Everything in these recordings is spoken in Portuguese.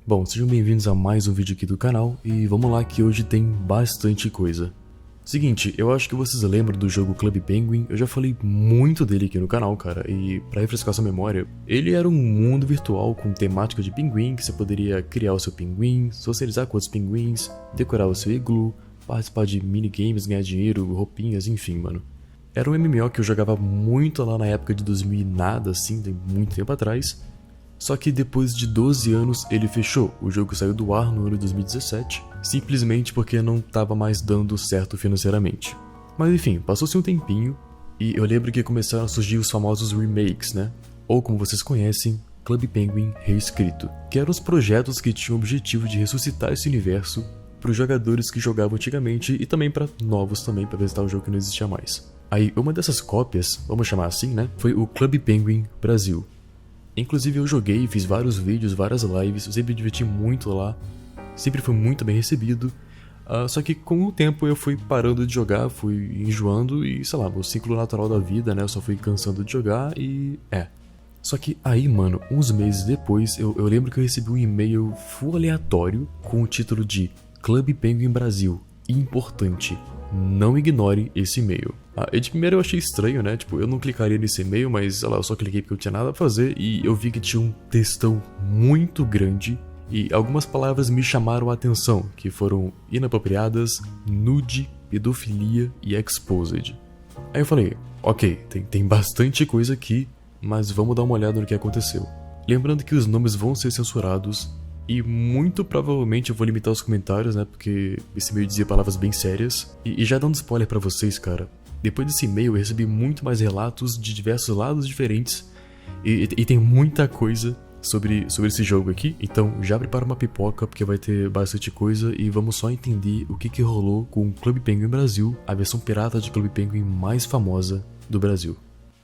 Bom, sejam bem-vindos a mais um vídeo aqui do canal e vamos lá que hoje tem bastante coisa. Seguinte, eu acho que vocês lembram do jogo Club Penguin, eu já falei muito dele aqui no canal, cara, e pra refrescar sua memória, ele era um mundo virtual com temática de pinguim, que você poderia criar o seu pinguim, socializar com outros pinguins, decorar o seu iglu, participar de minigames, ganhar dinheiro, roupinhas, enfim, mano. Era um MMO que eu jogava muito lá na época de 2000 e nada, assim, tem muito tempo atrás. Só que depois de 12 anos ele fechou, o jogo saiu do ar no ano de 2017, simplesmente porque não estava mais dando certo financeiramente. Mas enfim, passou-se um tempinho, e eu lembro que começaram a surgir os famosos remakes, né? Ou como vocês conhecem, Club Penguin Reescrito, que eram os projetos que tinham o objetivo de ressuscitar esse universo para os jogadores que jogavam antigamente e também para novos também, para visitar o jogo que não existia mais. Aí uma dessas cópias, vamos chamar assim, né? Foi o Club Penguin Brasil. Inclusive eu joguei, fiz vários vídeos, várias lives, eu sempre me diverti muito lá, sempre foi muito bem recebido, só que com o tempo eu fui parando de jogar, fui enjoando e sei lá, o ciclo natural da vida, né, eu só fui cansando de jogar e Só que aí, mano, uns meses depois, eu lembro que eu recebi um e-mail full aleatório com o título de Club Penguin Brasil, importante. Não ignore esse e-mail. E de primeiro eu achei estranho, né? Tipo, eu não clicaria nesse e-mail, mas sei lá, eu só cliquei porque eu tinha nada a fazer e eu vi que tinha um textão muito grande e algumas palavras me chamaram a atenção, que foram inapropriadas, nude, pedofilia e exposed. Aí eu falei, ok, tem bastante coisa aqui, mas vamos dar uma olhada no que aconteceu. Lembrando que os nomes vão ser censurados, e muito provavelmente eu vou limitar os comentários, né, porque esse e-mail dizia palavras bem sérias. E já dando spoiler pra vocês, cara, depois desse e-mail eu recebi muito mais relatos de diversos lados diferentes. E tem muita coisa sobre esse jogo aqui. Então já prepara uma pipoca, porque vai ter bastante coisa. E vamos só entender o que rolou com o Club Penguin Brasil, a versão pirata de Club Penguin mais famosa do Brasil.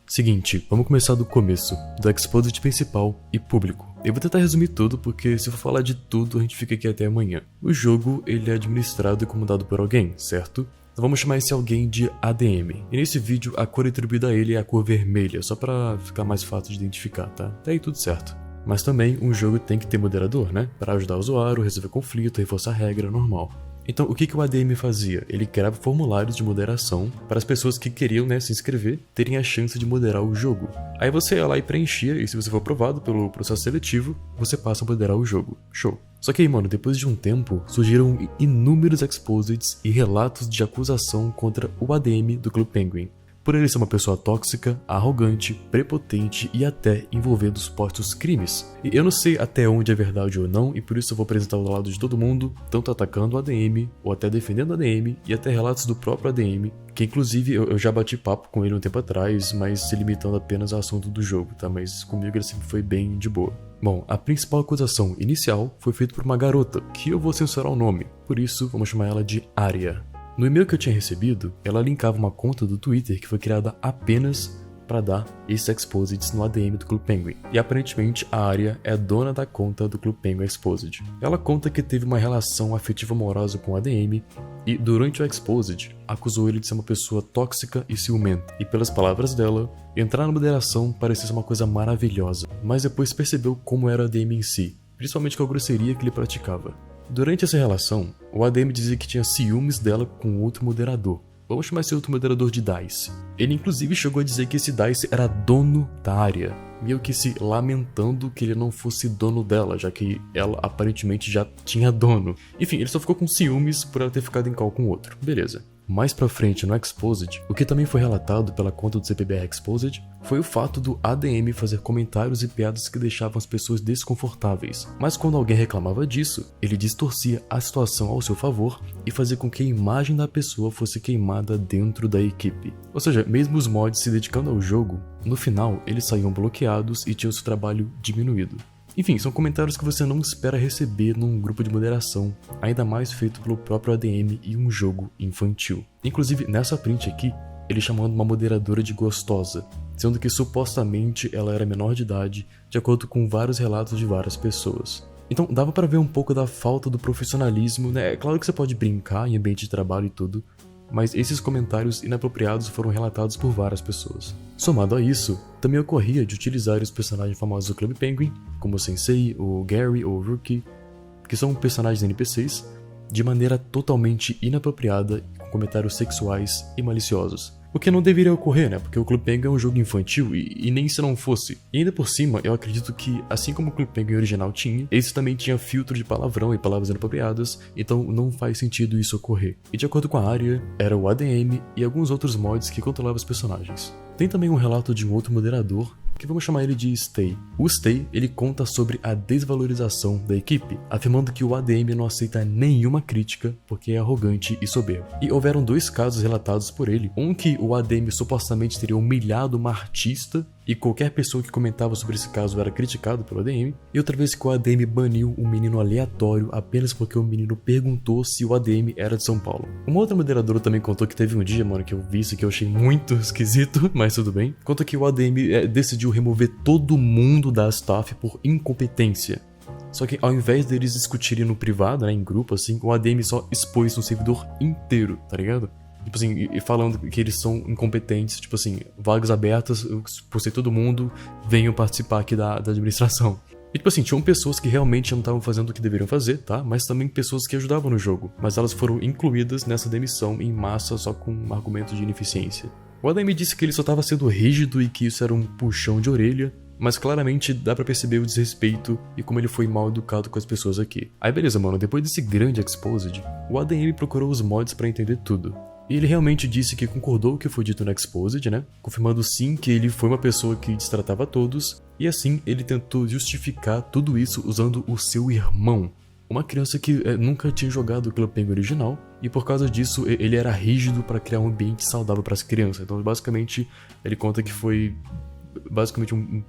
Seguinte, vamos começar do começo, do exposit principal e público. Eu vou tentar resumir tudo, porque se eu for falar de tudo, a gente fica aqui até amanhã. O jogo, ele é administrado e comandado por alguém, certo? Então vamos chamar esse alguém de ADM. E nesse vídeo, a cor atribuída a ele é a cor vermelha, só pra ficar mais fácil de identificar, tá? Até aí tudo certo. Mas também, um jogo tem que ter moderador, né? Para ajudar o usuário, resolver conflito, reforçar a regra, normal. Então, o que o ADM fazia? Ele criava formulários de moderação para as pessoas que queriam, né, se inscrever terem a chance de moderar o jogo. Aí você ia lá e preenchia, e se você for aprovado pelo processo seletivo, você passa a moderar o jogo. Show! Só que aí, mano, depois de um tempo, surgiram inúmeros exposits e relatos de acusação contra o ADM do Club Penguin, por ele ser uma pessoa tóxica, arrogante, prepotente e até envolvendo supostos crimes. E eu não sei até onde é verdade ou não, e por isso eu vou apresentar o lado de todo mundo, tanto atacando o ADM, ou até defendendo o ADM, e até relatos do próprio ADM, que inclusive eu já bati papo com ele um tempo atrás, mas se limitando apenas ao assunto do jogo, tá? Mas comigo ele sempre foi bem de boa. Bom, a principal acusação inicial foi feita por uma garota, que eu vou censurar o nome, por isso vamos chamar ela de Arya. No e-mail que eu tinha recebido, ela linkava uma conta do Twitter que foi criada apenas para dar esses exposits no ADM do Club Penguin. E aparentemente a Arya é a dona da conta do Club Penguin Exposed. Ela conta que teve uma relação afetiva amorosa com o ADM e durante o Exposed acusou ele de ser uma pessoa tóxica e ciumenta. E pelas palavras dela, entrar na moderação parecia ser uma coisa maravilhosa, mas depois percebeu como era o ADM em si, principalmente com a grosseria que ele praticava. Durante essa relação, o ADM dizia que tinha ciúmes dela com outro moderador. Vamos chamar esse outro moderador de Dice. Ele inclusive chegou a dizer que esse Dice era dono da área, meio que se lamentando que ele não fosse dono dela, já que ela aparentemente já tinha dono. Enfim, ele só ficou com ciúmes por ela ter ficado em call com o outro. Beleza. Mais pra frente no Exposed, o que também foi relatado pela conta do CPBR Exposed foi o fato do ADM fazer comentários e piadas que deixavam as pessoas desconfortáveis. Mas quando alguém reclamava disso, ele distorcia a situação ao seu favor e fazia com que a imagem da pessoa fosse queimada dentro da equipe. Ou seja, mesmo os mods se dedicando ao jogo, no final eles saíam bloqueados e tinham seu trabalho diminuído. Enfim, são comentários que você não espera receber num grupo de moderação, ainda mais feito pelo próprio ADM e um jogo infantil. Inclusive, nessa print aqui, ele chamando uma moderadora de gostosa, sendo que supostamente ela era menor de idade, de acordo com vários relatos de várias pessoas. Então dava pra ver um pouco da falta do profissionalismo, né? É claro que você pode brincar em ambiente de trabalho e tudo, mas esses comentários inapropriados foram relatados por várias pessoas. Somado a isso, também ocorria de utilizar os personagens famosos do Club Penguin, como o Sensei, o Gary ou o Rookie, que são personagens NPCs, de maneira totalmente inapropriada e com comentários sexuais e maliciosos. O que não deveria ocorrer, né? Porque o Clube Penguin é um jogo infantil e nem se não fosse. E ainda por cima, eu acredito que, assim como o Clube Penguin original tinha, esse também tinha filtro de palavrão e palavras inapropriadas, então não faz sentido isso ocorrer. E de acordo com a área, era o ADM e alguns outros mods que controlavam os personagens. Tem também um relato de um outro moderador, que vamos chamar ele de Stay. O Stay, ele conta sobre a desvalorização da equipe, afirmando que o ADM não aceita nenhuma crítica porque é arrogante e soberbo. E houveram 2 casos relatados por ele, um que o ADM supostamente teria humilhado uma artista e qualquer pessoa que comentava sobre esse caso era criticado pelo ADM, e outra vez que o ADM baniu um menino aleatório apenas porque o menino perguntou se o ADM era de São Paulo. Uma outra moderadora também contou que teve um dia, mano, que eu vi isso que eu achei muito esquisito, mas tudo bem. Conta que o ADM decidiu remover todo mundo da staff por incompetência. Só que ao invés deles discutirem no privado, né, em grupo assim, o ADM só expôs um servidor inteiro, tá ligado? Tipo assim, e falando que eles são incompetentes, tipo assim, vagas abertas, por ser todo mundo, venham participar aqui da administração. E tipo assim, tinham pessoas que realmente não estavam fazendo o que deveriam fazer, tá? Mas também pessoas que ajudavam no jogo, mas elas foram incluídas nessa demissão em massa só com um argumento de ineficiência. O ADM disse que ele só estava sendo rígido e que isso era um puxão de orelha, mas claramente dá pra perceber o desrespeito e como ele foi mal educado com as pessoas aqui. Aí beleza, mano, depois desse grande exposed, o ADM procurou os mods pra entender tudo. E ele realmente disse que concordou com o que foi dito no Exposed, né? Confirmando sim que ele foi uma pessoa que destratava todos, e assim ele tentou justificar tudo isso usando o seu irmão. Uma criança que nunca tinha jogado o Clube Penguin original, e por causa disso ele era rígido para criar um ambiente saudável para as crianças. Então basicamente ele conta que foi basicamente um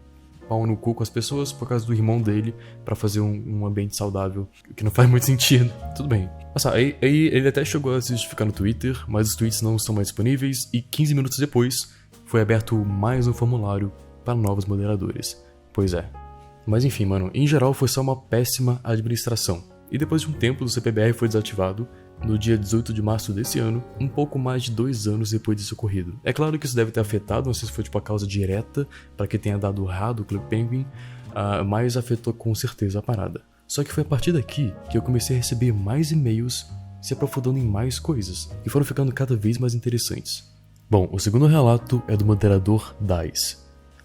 pau no cu com as pessoas por causa do irmão dele pra fazer um ambiente saudável, que não faz muito sentido. Tudo bem. Nossa, aí ele até chegou a se justificar no Twitter, mas os tweets não estão mais disponíveis e 15 minutos depois foi aberto mais um formulário para novos moderadores. Pois é. Mas enfim, mano, em geral foi só uma péssima administração. E depois de um tempo o CPBR foi desativado, no dia 18 de março desse ano, um pouco mais de 2 anos depois disso ocorrido. É claro que isso deve ter afetado, não sei se foi tipo a causa direta para que tenha dado errado o Clube Penguin, mas afetou com certeza a parada. Só que foi a partir daqui que eu comecei a receber mais e-mails se aprofundando em mais coisas, e foram ficando cada vez mais interessantes. Bom, o segundo relato é do moderador Dice.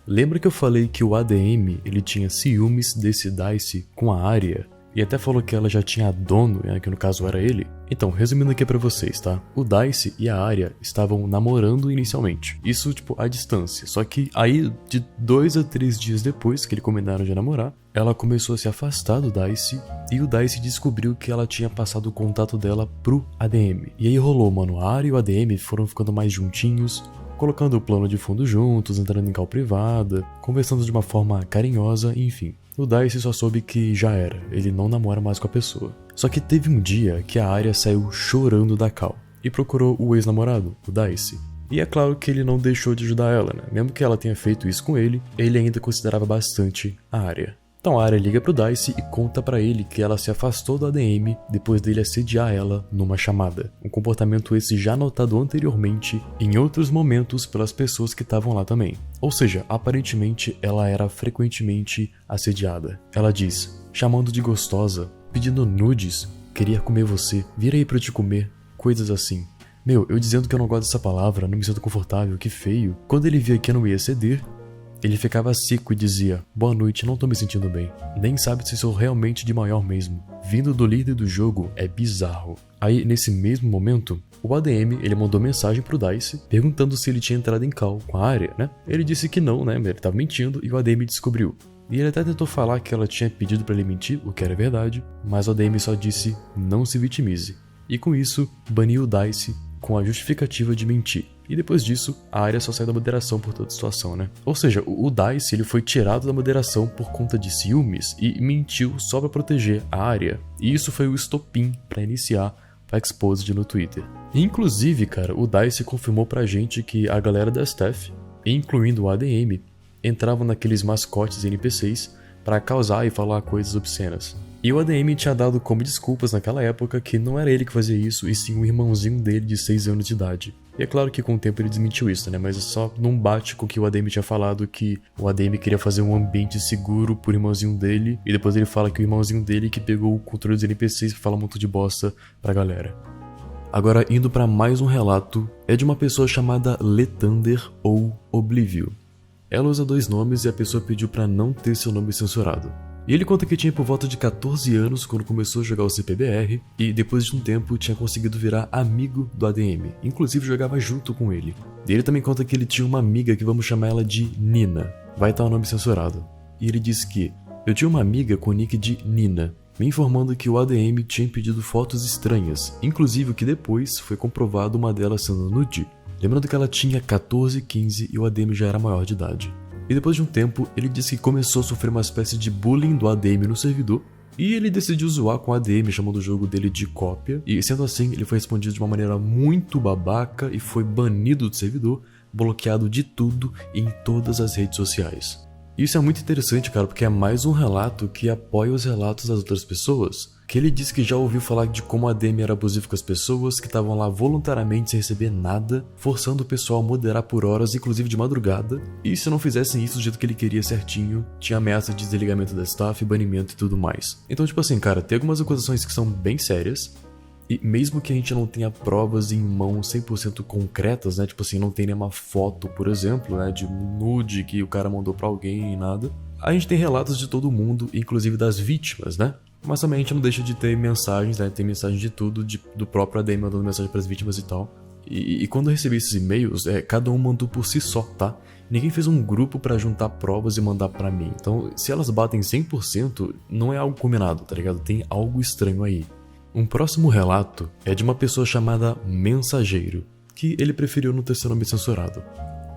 Lembra que eu falei que o ADM ele tinha ciúmes desse Dice com a Arya? E até falou que ela já tinha dono, né, que no caso era ele. Então, resumindo aqui pra vocês, tá? O Dice e a Arya estavam namorando inicialmente. Isso, tipo, à distância. Só que aí, de 2 a 3 dias depois que eles combinaram de namorar, ela começou a se afastar do Dice e o Dice descobriu que ela tinha passado o contato dela pro ADM. E aí rolou, mano, a Arya e o ADM foram ficando mais juntinhos, colocando o plano de fundo juntos, entrando em call privada, conversando de uma forma carinhosa, enfim. O Dice só soube que já era, ele não namora mais com a pessoa. Só que teve um dia que a Arya saiu chorando da call e procurou o ex-namorado, o Dice. E é claro que ele não deixou de ajudar ela, né? Mesmo que ela tenha feito isso com ele ainda considerava bastante a Arya. Então a Arya liga pro Dice e conta pra ele que ela se afastou do ADM depois dele assediar ela numa chamada. Um comportamento esse já notado anteriormente em outros momentos pelas pessoas que estavam lá também. Ou seja, aparentemente ela era frequentemente assediada. Ela diz, chamando de gostosa, pedindo nudes, queria comer você, vira aí pra eu te comer, coisas assim. Meu, eu dizendo que eu não gosto dessa palavra, não me sinto confortável, que feio. Quando ele via que eu não ia ceder, ele ficava seco e dizia, boa noite, não tô me sentindo bem. Nem sabe se sou realmente de maior mesmo. Vindo do líder do jogo é bizarro. Aí, nesse mesmo momento, o ADM, ele mandou mensagem pro Dice, perguntando se ele tinha entrado em call com a Arya, né? Ele disse que não, né? Ele tava mentindo e o ADM descobriu. E ele até tentou falar que ela tinha pedido pra ele mentir, o que era verdade, mas o ADM só disse, não se vitimize. E com isso, baniu o Dice com a justificativa de mentir. E depois disso, a Arya só saiu da moderação por toda a situação, né? Ou seja, o Dice ele foi tirado da moderação por conta de ciúmes e mentiu só pra proteger a Arya. E isso foi o estopim pra iniciar a Exposed no Twitter. E, inclusive, cara, o Dice confirmou pra gente que a galera da staff, incluindo o ADM, entravam naqueles mascotes NPCs pra causar e falar coisas obscenas. E o ADM tinha dado como desculpas naquela época que não era ele que fazia isso, e sim o irmãozinho dele de 6 anos de idade. E é claro que com o tempo ele desmentiu isso, né? Mas só não bate com o que o ADM tinha falado, que o ADM queria fazer um ambiente seguro pro irmãozinho dele, e depois ele fala que o irmãozinho dele que pegou o controle dos NPCs e fala um monte de bosta pra galera. Agora, indo pra mais um relato, é de uma pessoa chamada Lethander ou Oblivio. Ela usa 2 nomes e a pessoa pediu pra não ter seu nome censurado. E ele conta que tinha por volta de 14 anos quando começou a jogar o CPBR e depois de um tempo tinha conseguido virar amigo do ADM, inclusive jogava junto com ele. E ele também conta que ele tinha uma amiga que vamos chamar ela de Nina, vai estar o nome censurado. E ele diz que: eu tinha uma amiga com o nick de Nina, me informando que o ADM tinha pedido fotos estranhas, inclusive que depois foi comprovado uma delas sendo nude. Lembrando que ela tinha 14, 15 e o ADM já era maior de idade. E depois de um tempo, ele disse que começou a sofrer uma espécie de bullying do ADM no servidor, e ele decidiu zoar com o ADM, chamando o jogo dele de cópia, e sendo assim, ele foi respondido de uma maneira muito babaca e foi banido do servidor, bloqueado de tudo e em todas as redes sociais. Isso é muito interessante, cara, porque é mais um relato que apoia os relatos das outras pessoas, que ele disse que já ouviu falar de como o ADM era abusivo com as pessoas, que estavam lá voluntariamente sem receber nada, forçando o pessoal a moderar por horas, inclusive de madrugada, e se não fizessem isso do jeito que ele queria certinho, tinha ameaça de desligamento da staff, banimento e tudo mais. Então, tipo assim, cara, tem algumas acusações que são bem sérias, e mesmo que a gente não tenha provas em mãos 100% concretas, né, tipo assim, não tem nenhuma foto, por exemplo, né, de nude que o cara mandou pra alguém e nada, a gente tem relatos de todo mundo, inclusive das vítimas, né? Mas também a gente não deixa de ter mensagens, né? Tem mensagem de tudo, do próprio ADM mandando mensagem pras vítimas e tal. E quando eu recebi esses e-mails, cada um mandou por si só, tá? Ninguém fez um grupo pra juntar provas e mandar pra mim. Então, se elas batem 100%, não é algo combinado, tá ligado? Tem algo estranho aí. Um próximo relato é de uma pessoa chamada Mensageiro, que ele preferiu não ter seu nome censurado.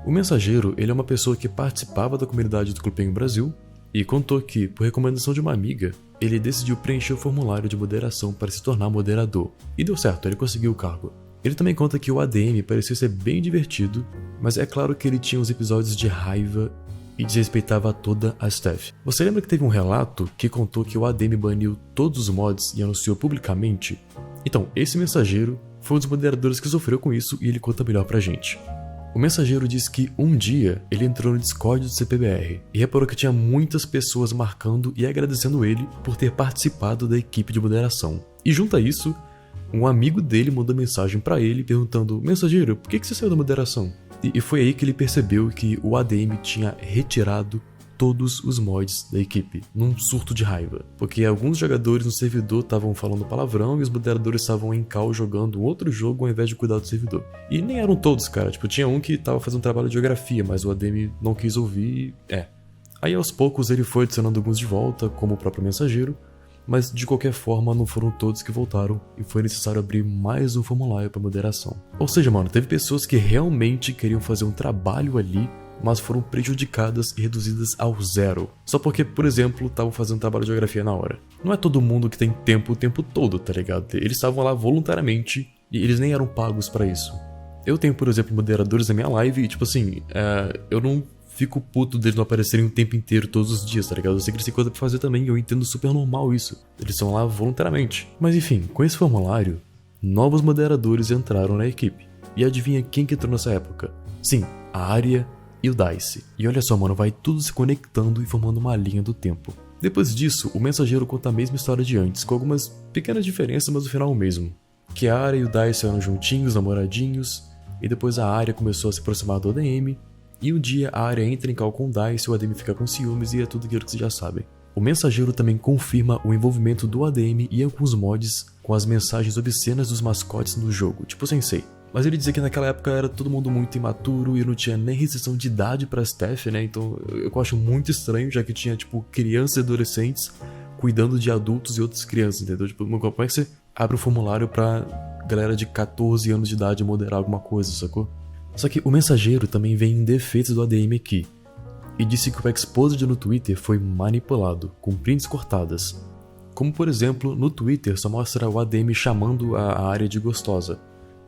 O Mensageiro, ele é uma pessoa que participava da comunidade do Clube Penguin Brasil e contou que, por recomendação de uma amiga, ele decidiu preencher o formulário de moderação para se tornar moderador. E deu certo, ele conseguiu o cargo. Ele também conta que o ADM parecia ser bem divertido, mas é claro que ele tinha uns episódios de raiva e desrespeitava toda a staff. Você lembra que teve um relato que contou que o ADM baniu todos os mods e anunciou publicamente? Então, esse mensageiro foi um dos moderadores que sofreu com isso e ele conta melhor pra gente. O mensageiro diz que um dia ele entrou no Discord do CPBR e reparou que tinha muitas pessoas marcando e agradecendo ele por ter participado da equipe de moderação. E junto a isso, um amigo dele mandou mensagem pra ele perguntando: mensageiro, por que você saiu da moderação? E foi aí que ele percebeu que o ADM tinha retirado todos os mods da equipe, num surto de raiva. Porque alguns jogadores no servidor estavam falando palavrão e os moderadores estavam em call jogando um outro jogo ao invés de cuidar do servidor. E nem eram todos, cara. Tipo, tinha um que tava fazendo trabalho de geografia, mas o ADM não quis ouvir. Aí aos poucos ele foi adicionando alguns de volta, como o próprio mensageiro, mas de qualquer forma não foram todos que voltaram e foi necessário abrir mais um formulário para moderação. Ou seja, mano, teve pessoas que realmente queriam fazer um trabalho ali, mas foram prejudicadas e reduzidas ao zero. Só porque, por exemplo, estavam fazendo trabalho de geografia na hora. Não é todo mundo que tem tempo o tempo todo, tá ligado? Eles estavam lá voluntariamente e eles nem eram pagos pra isso. Eu tenho, por exemplo, moderadores na minha live e, tipo assim, eu não fico puto deles não aparecerem o tempo inteiro todos os dias, tá ligado? Eu sei que eles têm coisa pra fazer também e eu entendo super normal isso. Eles estão lá voluntariamente. Mas enfim, com esse formulário, novos moderadores entraram na equipe. E adivinha quem que entrou nessa época? Sim, a Arya e o Dice. E olha só, mano, vai tudo se conectando e formando uma linha do tempo. Depois disso, o mensageiro conta a mesma história de antes, com algumas pequenas diferenças, mas no final o mesmo. Que a Arya e o Dice eram juntinhos, namoradinhos, e depois a Arya começou a se aproximar do ADM, e um dia a Arya entra em call com o Dice, o ADM fica com ciúmes e é tudo aquilo que vocês já sabem. O mensageiro também confirma o envolvimento do ADM e alguns mods com as mensagens obscenas dos mascotes no jogo, tipo Sensei. Mas ele dizia que naquela época era todo mundo muito imaturo e não tinha nem restrição de idade pra staff, né? Então eu acho muito estranho, já que tinha, tipo, crianças e adolescentes cuidando de adultos e outras crianças, entendeu? Tipo, como é que você abre um formulário pra galera de 14 anos de idade moderar alguma coisa, sacou? Só que o mensageiro também vem em defesa do ADM aqui. E disse que o Exposed no Twitter foi manipulado, com prints cortadas. Como, por exemplo, no Twitter só mostra o ADM chamando a Arya de gostosa.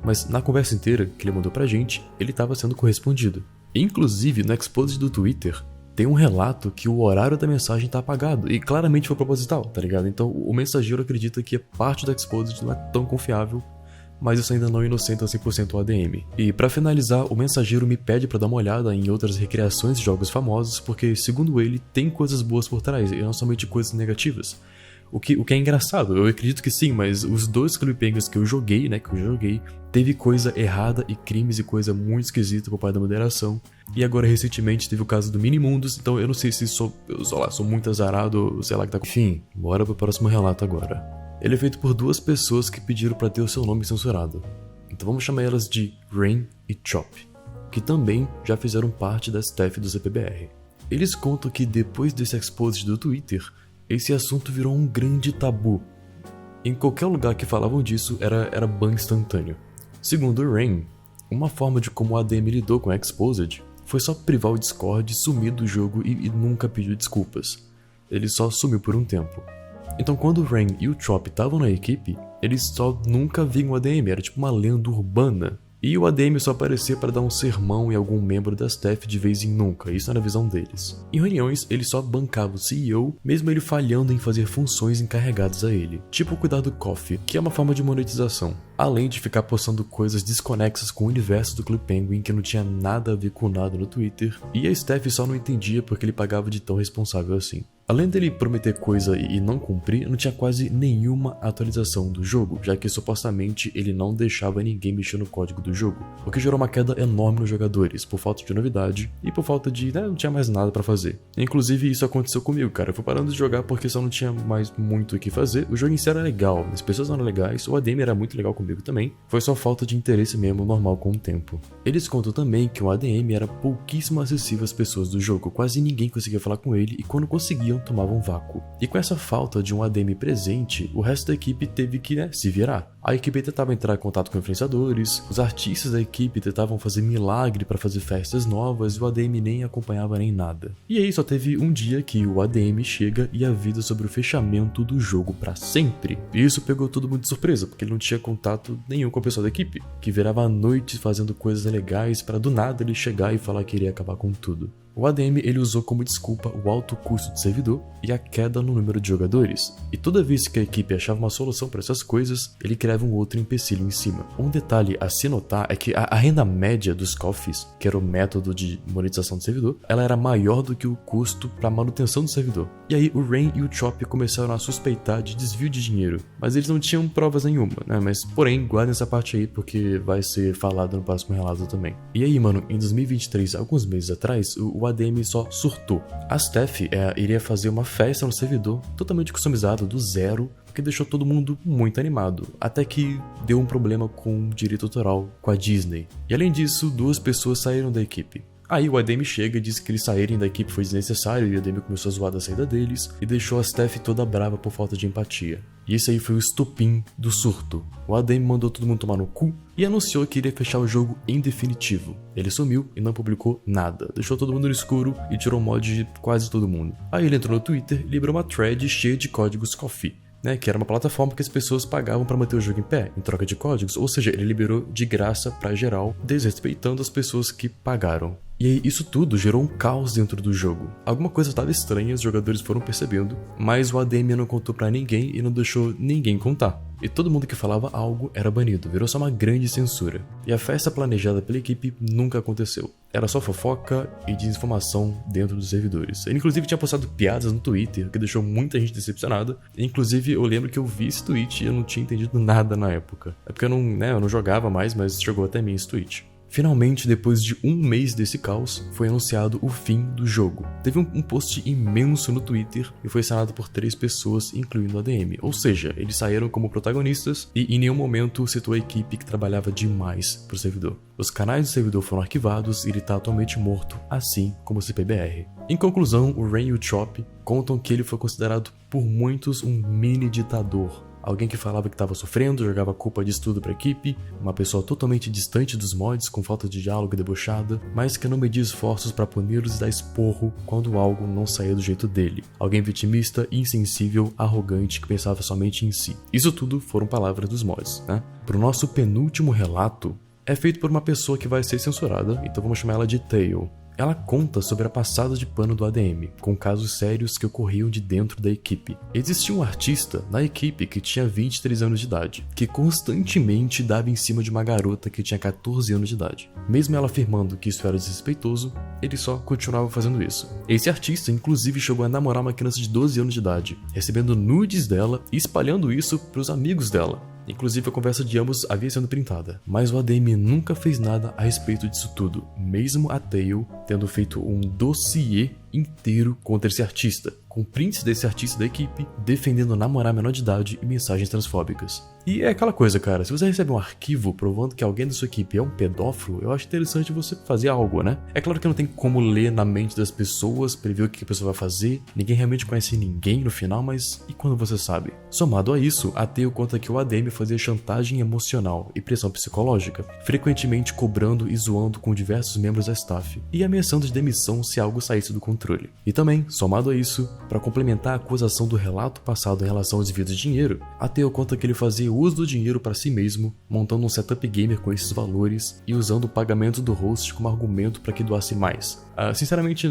Mas na conversa inteira que ele mandou pra gente, ele estava sendo correspondido. Inclusive, no Exposed do Twitter, tem um relato que o horário da mensagem tá apagado, e claramente foi proposital, tá ligado? Então o mensageiro acredita que a parte do Exposed não é tão confiável, mas isso ainda não inocenta 100% o ADM. E pra finalizar, o mensageiro me pede pra dar uma olhada em outras recriações de jogos famosos, porque segundo ele, tem coisas boas por trás, e não somente coisas negativas. O que é engraçado, eu acredito que sim, mas os dois Clube Penguins que eu joguei, teve coisa errada e crimes e coisa muito esquisita por parte da moderação. E agora recentemente teve o caso do Minimundos, então eu não sei se sou muito azarado, sei lá que tá com... Enfim, bora pro próximo relato agora. Ele é feito por duas pessoas que pediram pra ter o seu nome censurado. Então vamos chamar elas de Rain e Chop, que também já fizeram parte da staff do CPBR. Eles contam que depois desse exposed do Twitter, esse assunto virou um grande tabu. Em qualquer lugar que falavam disso, era ban instantâneo. Segundo o Rain, uma forma de como o ADM lidou com o Exposed foi só privar o Discord, sumir do jogo e nunca pediu desculpas. Ele só sumiu por um tempo. Então quando o Rain e o Chop estavam na equipe, eles só nunca viam o ADM, era tipo uma lenda urbana. E o ADM só aparecia para dar um sermão em algum membro da staff de vez em nunca, isso era a visão deles. Em reuniões, ele só bancava o CEO, mesmo ele falhando em fazer funções encarregadas a ele, tipo cuidar do Coffee, que é uma forma de monetização, além de ficar postando coisas desconexas com o universo do Clube Penguin que não tinha nada a ver com nada no Twitter, e a staff só não entendia porque ele pagava de tão responsável assim. Além dele prometer coisa e não cumprir, não tinha quase nenhuma atualização do jogo, já que supostamente ele não deixava ninguém mexer no código do jogo, o que gerou uma queda enorme nos jogadores, por falta de novidade e por falta de, não tinha mais nada pra fazer. Inclusive isso aconteceu comigo, cara, eu fui parando de jogar porque só não tinha mais muito o que fazer, o jogo em si era legal, as pessoas eram legais, o ADM era muito legal comigo também, foi só falta de interesse mesmo normal com o tempo. Eles contam também que o ADM era pouquíssimo acessível às pessoas do jogo, quase ninguém conseguia falar com ele e quando conseguiam tomavam vácuo. E com essa falta de um ADM presente, o resto da equipe teve que se virar. A equipe tentava entrar em contato com influenciadores, os artistas da equipe tentavam fazer milagre para fazer festas novas e o ADM nem acompanhava nem nada. E aí só teve um dia que o ADM chega e avisa sobre o fechamento do jogo para sempre. E isso pegou todo mundo de surpresa, porque ele não tinha contato nenhum com o pessoal da equipe, que virava à noite fazendo coisas legais para do nada ele chegar e falar que iria acabar com tudo. O ADM ele usou como desculpa o alto custo do servidor e a queda no número de jogadores, e toda vez que a equipe achava uma solução para essas coisas, ele criava um outro empecilho em cima. Um detalhe a se notar é que a renda média dos coffees, que era o método de monetização do servidor, ela era maior do que o custo para manutenção do servidor. E aí o Rain e o Chop começaram a suspeitar de desvio de dinheiro, mas eles não tinham provas nenhuma, né? Mas porém, guardem essa parte aí porque vai ser falado no próximo relato também. E aí, mano, em 2023, alguns meses atrás, o ADM só surtou. A staff iria fazer uma festa no servidor, totalmente customizado, do zero, que deixou todo mundo muito animado, até que deu um problema com o direito autoral com a Disney. E além disso, duas pessoas saíram da equipe. Aí o ADM chega e diz que eles saírem da equipe foi desnecessário e o ADM começou a zoar da saída deles e deixou a staff toda brava por falta de empatia. E esse aí foi o estopim do surto. O ADM mandou todo mundo tomar no cu e anunciou que iria fechar o jogo em definitivo. Ele sumiu e não publicou nada, deixou todo mundo no escuro e tirou o mod de quase todo mundo. Aí ele entrou no Twitter e liberou uma thread cheia de códigos Coffee, que era uma plataforma que as pessoas pagavam para manter o jogo em pé, em troca de códigos, ou seja, ele liberou de graça para geral, desrespeitando as pessoas que pagaram. E aí isso tudo gerou um caos dentro do jogo. Alguma coisa estava estranha, os jogadores foram percebendo, mas o ADM não contou pra ninguém e não deixou ninguém contar. E todo mundo que falava algo era banido, virou só uma grande censura. E a festa planejada pela equipe nunca aconteceu. Era só fofoca e desinformação dentro dos servidores. Ele inclusive tinha postado piadas no Twitter, que deixou muita gente decepcionada. Inclusive eu lembro que eu vi esse tweet e eu não tinha entendido nada na época. É porque eu não jogava mais, mas chegou até mim esse tweet. Finalmente, depois de um mês desse caos, foi anunciado o fim do jogo. Teve um post imenso no Twitter e foi assinado por 3 pessoas, incluindo o ADM. Ou seja, eles saíram como protagonistas e em nenhum momento citou a equipe que trabalhava demais pro servidor. Os canais do servidor foram arquivados e ele está atualmente morto, assim como o CPBR. Em conclusão, o Rain e o Chop contam que ele foi considerado por muitos um mini ditador. Alguém que falava que estava sofrendo, jogava culpa disso tudo pra equipe, uma pessoa totalmente distante dos mods, com falta de diálogo e debochada, mas que não media esforços para puni-los e dar esporro quando algo não saía do jeito dele. Alguém vitimista, insensível, arrogante, que pensava somente em si. Isso tudo foram palavras dos mods, né? Pro nosso penúltimo relato, é feito por uma pessoa que vai ser censurada, então vamos chamar ela de Tail. ela conta sobre a passada de pano do ADM, com casos sérios que ocorriam de dentro da equipe. Existia um artista na equipe que tinha 23 anos de idade, que constantemente dava em cima de uma garota que tinha 14 anos de idade. Mesmo ela afirmando que isso era desrespeitoso, ele só continuava fazendo isso. Esse artista inclusive chegou a namorar uma criança de 12 anos de idade, recebendo nudes dela e espalhando isso para os amigos dela. Inclusive a conversa de ambos havia sido printada, mas o ADM nunca fez nada a respeito disso tudo, mesmo a Tail tendo feito um dossiê inteiro contra esse artista, com prints desse artista da equipe defendendo namorar menor de idade e mensagens transfóbicas. E é aquela coisa, cara, se você recebe um arquivo provando que alguém da sua equipe é um pedófilo, eu acho interessante você fazer algo, né? É claro que não tem como ler na mente das pessoas, prever o que a pessoa vai fazer, ninguém realmente conhece ninguém no final, mas e quando você sabe? Somado a isso, a Tail conta que o ADM fazia chantagem emocional e pressão psicológica, frequentemente cobrando e zoando com diversos membros da staff, e ameaçando de demissão se algo saísse do controle. E também, somado a isso, para complementar a acusação do relato passado em relação aos desvios de dinheiro, a Tail conta que ele fazia uso do dinheiro para si mesmo, montando um setup gamer com esses valores e usando o pagamento do host como argumento para que doasse mais. Sinceramente,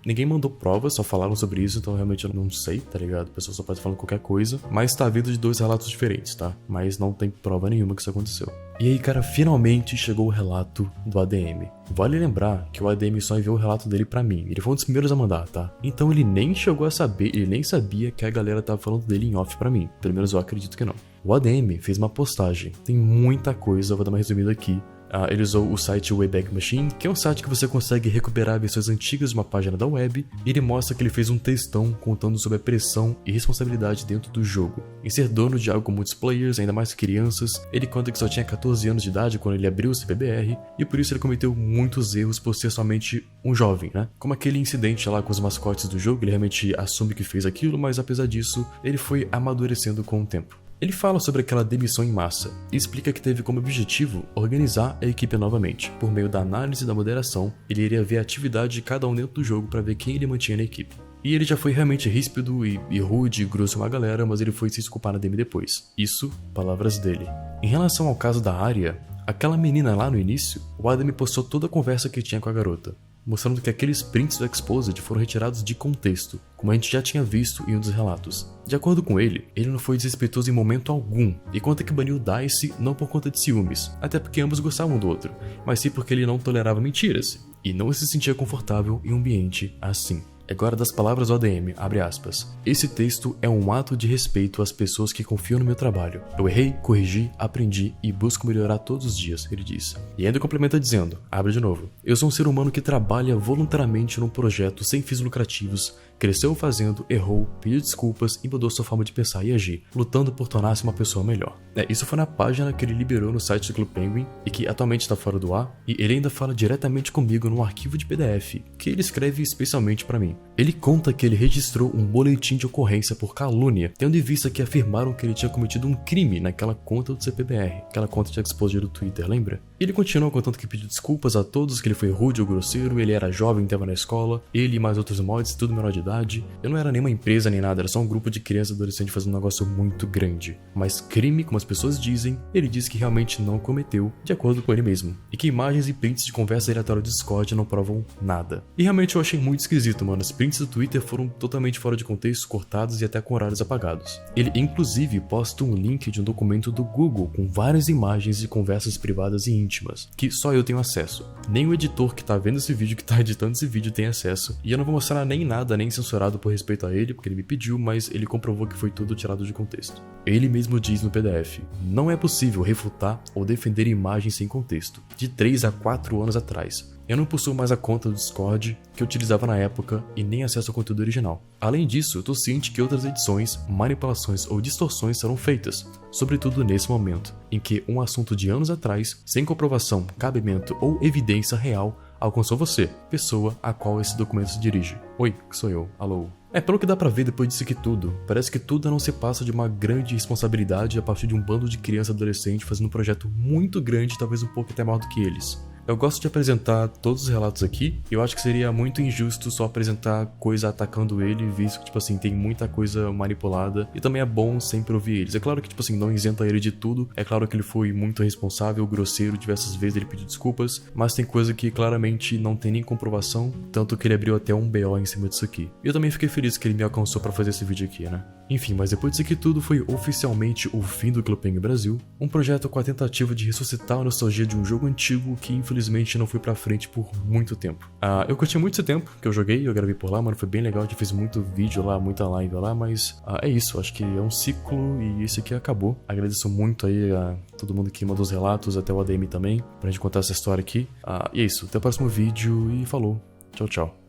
ninguém mandou provas, só falaram sobre isso, então realmente eu não sei, tá ligado? A pessoa só pode falar qualquer coisa, mas tá vindo de 2 relatos diferentes, tá? Mas não tem prova nenhuma que isso aconteceu. E aí, cara, finalmente chegou o relato do ADM. Vale lembrar que o ADM só enviou o relato dele pra mim, ele foi um dos primeiros a mandar, tá? Então ele nem chegou a saber, ele nem sabia que a galera tava falando dele em off pra mim, pelo menos eu acredito que não. O ADM fez uma postagem, tem muita coisa, eu vou dar uma resumida aqui. Ele usou o site Wayback Machine, que é um site que você consegue recuperar versões antigas de uma página da web, e ele mostra que ele fez um textão contando sobre a pressão e responsabilidade dentro do jogo. Em ser dono de algo com muitos players, ainda mais crianças, ele conta que só tinha 14 anos de idade quando ele abriu o CPBR, e por isso ele cometeu muitos erros por ser somente um jovem, né? Como aquele incidente lá com os mascotes do jogo, ele realmente assume que fez aquilo, mas apesar disso, ele foi amadurecendo com o tempo. Ele fala sobre aquela demissão em massa e explica que teve como objetivo organizar a equipe novamente. Por meio da análise da moderação, ele iria ver a atividade de cada um dentro do jogo para ver quem ele mantinha na equipe. E ele já foi realmente ríspido e rude e grosso com a galera, mas ele foi se desculpar na DM depois. Isso, palavras dele. Em relação ao caso da Arya, aquela menina lá no início, o Adam postou toda a conversa que tinha com a garota, mostrando que aqueles prints do Exposed foram retirados de contexto, como a gente já tinha visto em um dos relatos. De acordo com ele não foi desrespeitoso em momento algum, e conta que baniu Dice não por conta de ciúmes, até porque ambos gostavam do outro, mas sim porque ele não tolerava mentiras, e não se sentia confortável em um ambiente assim. Agora das palavras do ADM, abre aspas. Esse texto é um ato de respeito às pessoas que confiam no meu trabalho. Eu errei, corrigi, aprendi e busco melhorar todos os dias, ele diz. E ainda complementa dizendo, abre de novo. Eu sou um ser humano que trabalha voluntariamente num projeto sem fins lucrativos, cresceu fazendo, errou, pediu desculpas e mudou sua forma de pensar e agir, lutando por tornar-se uma pessoa melhor. Isso foi na página que ele liberou no site do Clube Penguin e que atualmente está fora do ar, e ele ainda fala diretamente comigo num arquivo de PDF, que ele escreve especialmente para mim. Ele conta que ele registrou um boletim de ocorrência por calúnia, tendo em vista que afirmaram que ele tinha cometido um crime naquela conta do CPBR, aquela conta de exposure do Twitter, lembra? Ele continuou contando que pediu desculpas a todos, que ele foi rude ou grosseiro, ele era jovem, estava na escola, ele e mais outros mods, tudo menor de idade. Eu não era nenhuma empresa nem nada, era só um grupo de crianças e adolescentes fazendo um negócio muito grande. Mas crime, como as pessoas dizem, ele diz que realmente não cometeu, de acordo com ele mesmo. E que imagens e prints de conversa aleatória do Discord não provam nada. E realmente eu achei muito esquisito, mano. Os prints do Twitter foram totalmente fora de contexto, cortados e até com horários apagados. Ele inclusive posta um link de um documento do Google com várias imagens de conversas privadas e íntimas, que só eu tenho acesso. Nem o editor que tá vendo esse vídeo, que tá editando esse vídeo, tem acesso. E eu não vou mostrar nem nada, nem censurado por respeito a ele, porque ele me pediu, mas ele comprovou que foi tudo tirado de contexto. Ele mesmo diz no PDF, não é possível refutar ou defender imagens sem contexto, de 3 a 4 anos atrás. Eu não possuo mais a conta do Discord que eu utilizava na época e nem acesso ao conteúdo original. Além disso, eu tô ciente que outras edições, manipulações ou distorções serão feitas, sobretudo nesse momento, em que um assunto de anos atrás, sem comprovação, cabimento ou evidência real, alcançou você, pessoa a qual esse documento se dirige. Oi, que sou eu, alô. Pelo que dá pra ver depois disso aqui tudo, parece que tudo não se passa de uma grande responsabilidade a partir de um bando de criança e adolescente fazendo um projeto muito grande, talvez um pouco até maior do que eles. Eu gosto de apresentar todos os relatos aqui, e eu acho que seria muito injusto só apresentar coisa atacando ele, visto que, tipo assim, tem muita coisa manipulada, e também é bom sempre ouvir eles. É claro que, tipo assim, não isenta ele de tudo, é claro que ele foi muito irresponsável, grosseiro, diversas vezes ele pediu desculpas, mas tem coisa que claramente não tem nem comprovação, tanto que ele abriu até um BO em cima disso aqui. E eu também fiquei feliz que ele me alcançou pra fazer esse vídeo aqui, né? Enfim, mas depois disso aqui tudo foi oficialmente o fim do Clube Penguin Brasil, um projeto com a tentativa de ressuscitar a nostalgia de um jogo antigo que infelizmente não foi pra frente por muito tempo. Eu curti muito esse tempo que eu joguei, eu gravei por lá, mano, foi bem legal, a gente fez muito vídeo lá, muita live lá, mas é isso, acho que é um ciclo e esse aqui acabou. Agradeço muito aí a todo mundo que mandou os relatos, até o ADM também, pra gente contar essa história aqui. E é isso, até o próximo vídeo e falou, tchau, tchau.